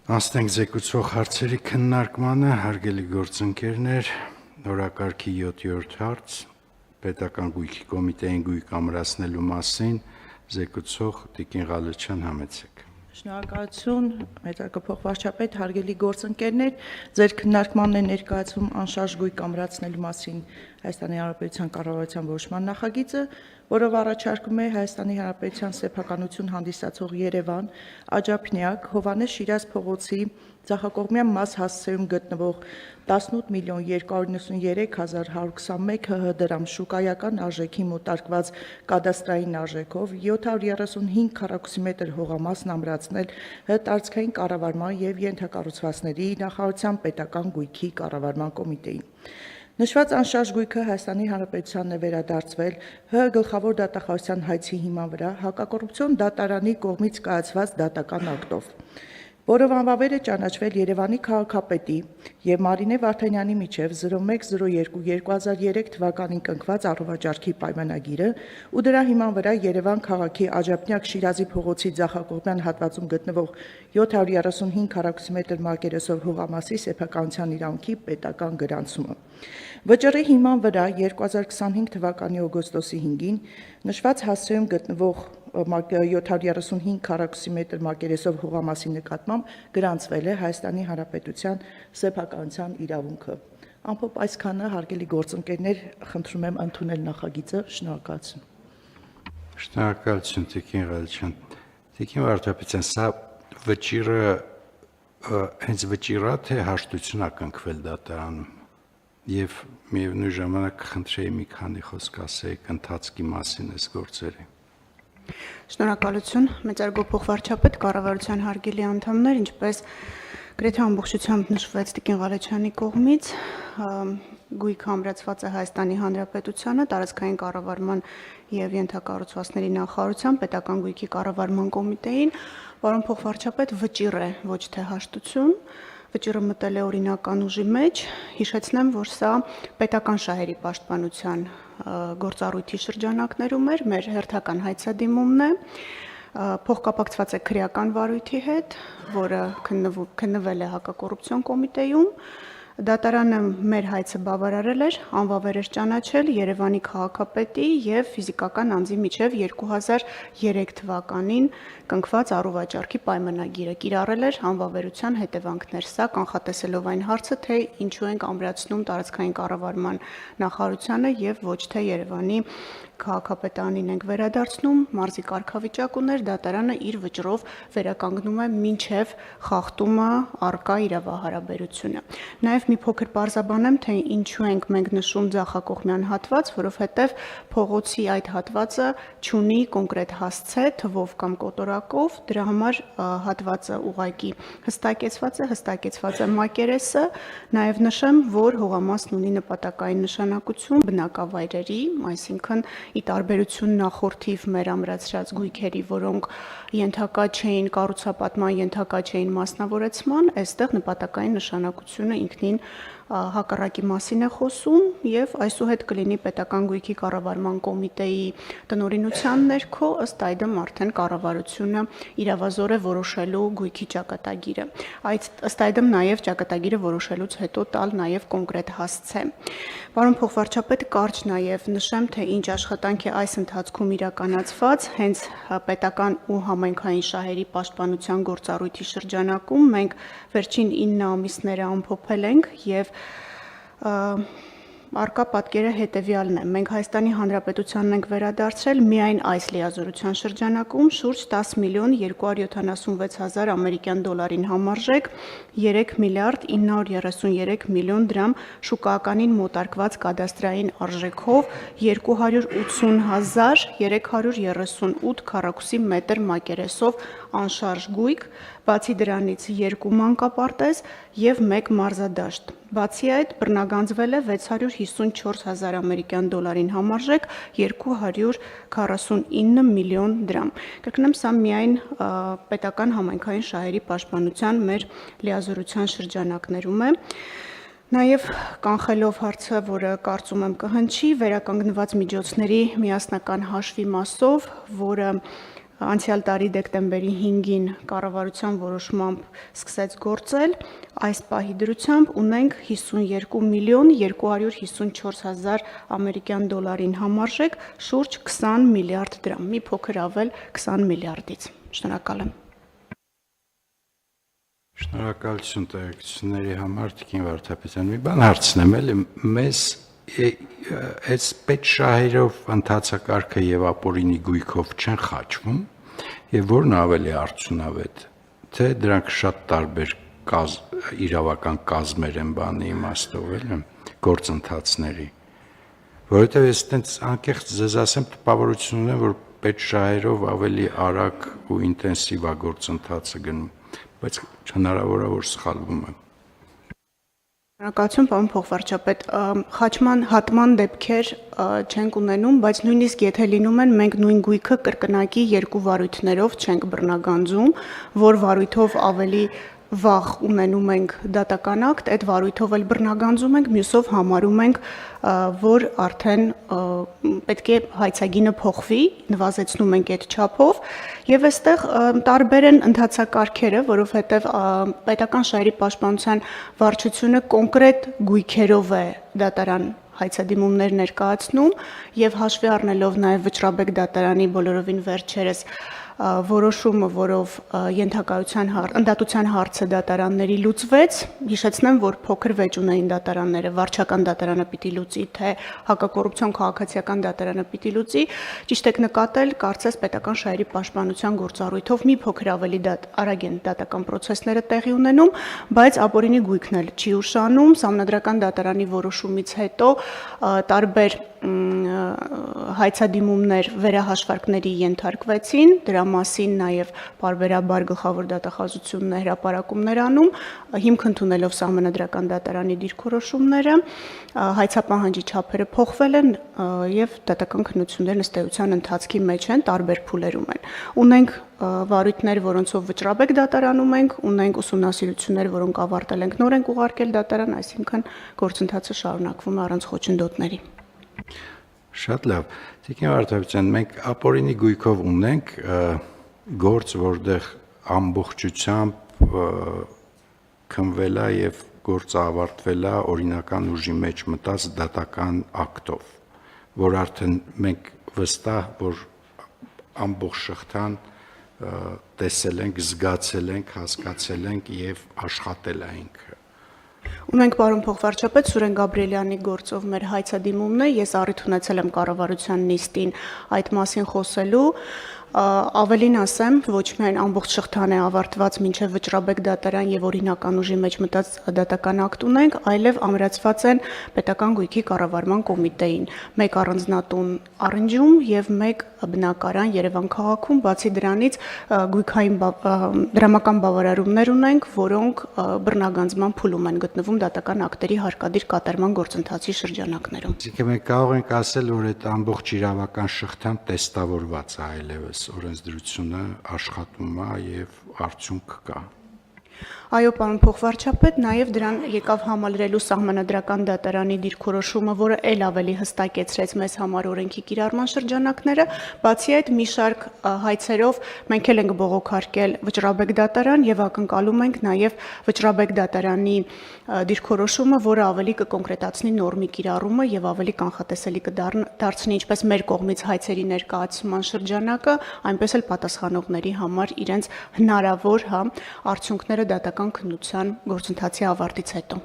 Անցնենք զեկուցող հարցերի քննարկմանը, հարգելի գործընկերներ, օրակարգի 7-րդ հարց, պետական գույքի կոմիտեին գույք ամրացնելու մասին, զեկուցող Տիկին Ղալեչյան, համեցեք։ Շնորհակալություն, մեծարգոփող վարչապետ, հարգելի գործընկերներ, ձեր քննարկմանն է ներկայացում անշարժ գույք ամրացնելու մասին Հայաստանի Հանրապետության կառավարության որոշման նախագիծը, որով առաջարկում է Հայաստանի Հանրապետության սեփականություն հանդիսացող Երևան, Աջափնյակ, Հովհաննես Շիրազ փողոցի ձախակողմյան մաս հասցեում գտնվող 18.293.121 ՀՀ դրամ շուկայական արժեքի մոտարկված կադաստրային արժեքով 735 քառակուսիմետր հողամասն ամրացնել ՀՀ տարածքային կառավարման եւ ենթակառուցվածքների նախարարության պետական գույքի կառավարման կոմիտեին։ Նշված անշարժ գույքը Հայաստանի Հանրապետությանն է վերադարձվել ՀՀ գլխավոր դատախազության հայցի հիման վրա հակակոռուպցիոն դատարանի կողմից կայացված դատական ակտով, որով անվավեր է ճանաչվել Երևանի քաղաքապետի եւ Մարինե Վարդանյանի միջև 0102-2003 թվականին կնքված առողջարքի պայմանագիրը ու դրա հիման վրա Երևան քաղաքի Աջափնյակ Շիրազի փողոցի ձախակողմյան հատվածում գտնվող 735 քառակուսիմետր մակերեսով հողամասի սեփականության իրավունքի պետական գրանցումը։ Վճռի հիման վրա 2025 թվականի օգոստոսի 5-ին նշված հասցեում գտնվող 735 քառակուսիմետր մակերեսով հողամասի նկատմամբ գրանցվել է Հայաստանի Հանրապետության սեփականության իրավունքը։ Ամփոփ այսքանը, հարգելի գործընկերներ, խնդրում եմ ընդունել նախագիծը, շնորհակալություն։ Շնորհակալություն, Տիկին Ղալեչյան։ Տիկին վարչապետյան, սա վճիրը հենց վճիրա թե հաշտություն ակնկվել դատարանում եւ միևնույն ժամանակ խնդրեի մի քանի խոսք ասեիք ընթացքի մասին այս գործերի։ Շնորհակալություն, մեծարգոփող վարչապետ, կառավարության հարգելի անդամներ, ինչպես գրեթե ամբողջությամբ նշվեց Տիկին Ղալեչյանի կողմից, գույքը ամրացված է Հայաստանի Հանրապետությանը, տարածքային կառավարման եւ ենթակառուցվածքների նախարարության պետական գույքի կառավարման կոմիտեին, պարոն փոխվարչապետ, վճիռ է, ոչ թե հաշտություն, վճիռը մտել է օրինական ուժի մեջ, հիշեցնեմ, որ սա պետական շահերի պաշտպանության գործառույթի շրջանակներում էր, մեր հերթական հայցադիմումն է, փոխկապակցված է քրեական վարույթի հետ, որը քննվել է հակակոռուպցիոն կոմիտեում, դատարանը մեր հայցը բավարարել էր, անվավեր էր ճանաչել Երևանի քաղաքապետի եւ ֆիզիկական անձի միջև 2003 թվականին կնքված առողջարքի պայմանագիրը, կիրառել էր անվավերության հետևանքներ, սա կանխատեսելով այն հարցը, թե ինչու ենք ամրացնում տարածքային կառավարման նախարարությանը եւ ոչ թե Երևանի քաղաքապետանին ենք վերադարձնում, մարզի կարգավիճակ ուներ, դատարանը իր վճռով վերականգնում է մինչև խախտումը առկա իրավահարաբերությունը։ Նաև մի փոքր պարզաբանեմ, թե ինչու ենք մենք նշում ձախակողմյան հատված, որովհետև փողոցի այդ հատվածը չունի կոնկրետ հասցե, թվով կամ կոտորակով, դրա համար հատվածը ուղղակի հստակեցված է մակերեսը, նաև նշեմ, որ հողամասն ունի նպատակային նշանակություն բնակավայրերի, այսինքն ի տարբերություն նախորդիվ մեր ամրացրած գույքերի, որոնք ենթակա չէին կառուցապատման, ենթակա չէին մասնավորեցման, այստեղ նպատակային նշանակությունը ինքնին հակառակի մասին է խոսում եւ այսուհետ կլինի պետական գույքի կառավարման կոմիտեի տնօրինության ներքո ըստ այդմ արդեն կառավարությունը իրավազոր է որոշելու գույքի ճակատագիրը։ Ըստ այդմ նաեւ ճակատագիրը որոշելուց հետո տալ նաեւ կոնկրետ հասցե։ Պարոն փոխվարչապետ, կարճ նաեւ նշեմ, թե ինչ աշխատանք է այս ընթացքում իրականացված, հենց պետական ու համայնքային շահերի պաշտպանության գործառույթի շրջանակում մենք վերջին 9 ամիսները ամփոփել ենք եւ Արկա պատկերը հետևյալն է։ Մենք Հայաստանի Հանրապետությանն ենք վերադարձրել միայն այս լիազորության շրջանակում շուրջ 10.276.000 ամերիկյան դոլարին համարժեք 3 միլիարդ 933 միլիոն դրամ շուկայականին մոտարկված կադաստրային արժեքով 280.338 քառակուսիմետր մակերեսով անշարժ գույք, բացի դրանից 2 մանկապարտեզ եւ 1 մարզադաշտ։ Բացի այդ, բռնագանձվել է 654.000 ամերիկյան դոլարին համարժեք 249 միլիոն դրամ։ Կրկնեմ, սա միայն պետական համայնքային շահերի պաշտպանության մեր լիազորության շրջանակներում է։ Նաև կանխելով հարցը, որը կարծում եմ կհնչի, վերականգնված միջոցների միասնական հաշվի մասով, որը անցյալ տարի դեկտեմբերի 5-ին կառավարության որոշմամբ սկսեց գործել, այս պահի դրությամբ ունենք 52.254.000 ամերիկյան դոլարին համարժեք, շուրջ 20 միլիարդ դրամ, մի փոքր ավել 20 միլիարդից։ Շնորհակալ եմ։ Շնորհակալություն տեղեկությունների համար, Տիկին Վարդապետյան։ Մի բան հարցնեմ, էլի մեզ այս պետշահերով ընթացակարգը եւ ապօրինի գույքով չեն խաչվում, եւ որն ավելի արդյունավետ, թե դրանք շատ տարբեր իրավական կազմեր են բանի իմաստով, էլի գործընթացների, որովհետեւ ես այդպես անկեղծ ձեզ ասեմ, տպավորություն ունեմ, որ պետշահերով ավելի արագ ու ինտենսիվ է գործընթացը գնում, բայց հնարավոր է որ սխալվում եմ։ Շնորհակալություն, պարոն փոխվարչապետ, խաչման հատման դեպքեր չենք ունենում, բայց նույնիսկ եթե լինում են, մենք նույն գույքը կրկնակի երկու վարույթներով չենք բռնագանձում, որ վարույթով ավելի վաղ ունենում ենք դատական ակտ, այդ վարույթով էլ բռնագանձում ենք, մյուսով համարում ենք, որ արդեն պետք է հայցագինը փոխվի, նվազեցնում ենք այդ չափով, եւ այստեղ տարբեր են ընթացակարգերը, որովհետեւ պետական շահերի պաշտպանության վարչությունը կոնկրետ գույքերով է դատարան հայցադիմումներ ներկայացնում եւ հաշվի առնելով նաեւ Վճռաբեկ դատարանի բոլորովին վերջերս որոշումը, որով ընդդատության հարցը դատարանների լուծվեց, հիշեցնեմ, որ փոքր վեճ ունեին դատարանները, վարչական դատարանը պիտի լուծի, թե հակակոռուպցիոն քաղաքացիական դատարանը պիտի լուծի, ճիշտ եք նկատել, կարծես պետական շահերի պաշտպանության գործառույթով մի փոքր ավելի արագ են դատական պրոցեսները տեղի ունենում, բայց ապօրինի գույքն էլ չի ուշանում, Սահմանադրական դատարանի որոշումից հետո տարբեր հայցադիմումներ վերահաշվարկների ենթարկվեցին, դրա մասին նաև պարբերաբար գլխավոր դատախազությունն է հրապարակումներ անում, հիմք ընդունելով Սահմանադրական դատարանի դիրքորոշումները, հայցապահանջի չափերը փոխվել են եւ դատական քննություններն ըստ էության ընթացքի մեջ են, տարբեր փուլերում են։ Ունենք վարույթներ, որոնցով Վճռաբեկ դատարանում ենք, ունենք ուսումնասիրություններ, որոնք ավարտել ենք, նոր ենք ուղարկել դատարան, այսինքն գործընթացը շարունակվում է առանց խոչընդոտների։ Շատ լավ։ Տիկին Վարդապետյան, մենք ապօրինի գույքով ունենք գործ, որտեղ ամբողջությամբ քննվել է եւ գործը ավարտվել է օրինական ուժի մեջ մտած դատական ակտով, որ արդեն մենք վստահ որ ամբողջ շղթան տեսել ենք, զգացել ենք, հասկացել ենք եւ աշխատել ենք։ Ունենք պարոն փոխվարչապետ Սուրեն Գաբրիելյանի գործով մեր հայցադիմումն է, ես առիթ ունեցել եմ կառավարության նիստին այդ մասին խոսելու, ավելին ասեմ, ոչ միայն ամբողջ շղթան է ավարտված մինչև Վճռաբեկ դատարան եւ օրինական ուժի մեջ մտած դատական ակտ ունենք, այլև ամրացված են պետական գույքի կառավարման կոմիտեին, մեկ առանձնատուն Առնջում եւ մեկ բնակարան Երևան քաղաքում, բացի դրանից գույքային դրամական բավարարումներ ունենք, որոնք բռնագանձման փուլում են գտնվում դատական ակտերի հարկադիր կատարման գործընթացի շրջանակներում։ Իսկ մենք կարող ենք ասել, որ այդ ամբողջ իրավական շղթան տեստավորված է այլևս օրենսդրությունը աշխատում է եւ արդյունք կա։ Այո, պարոն փոխվարչապետ, նաև դրան եկավ համալրելու Սահմանադրական դատարանի դիրքորոշումը, որը ել ավելի հստակեցրեց մեզ համար օրենքի կիրառման շրջանակները, բացի այդ մի շարք հայցերով մենք էլ ենք բողոքարկել Վճռաբեկ դատարան եւ ակնկալում ենք նաև Վճռաբեկ դատարանի դիրքորոշումը, որը ավելի կկոնկրետացնի նորմի կիրառումը եւ ավելի կանխատեսելի կդարձնի ինչպես մեր կողմից հայցերի ներկայացման շրջանակը, այնպես էլ պատասխանողների համար իրենց հնարավոր արդյունքները դատական քննության գործընթացի ավարտից հետո։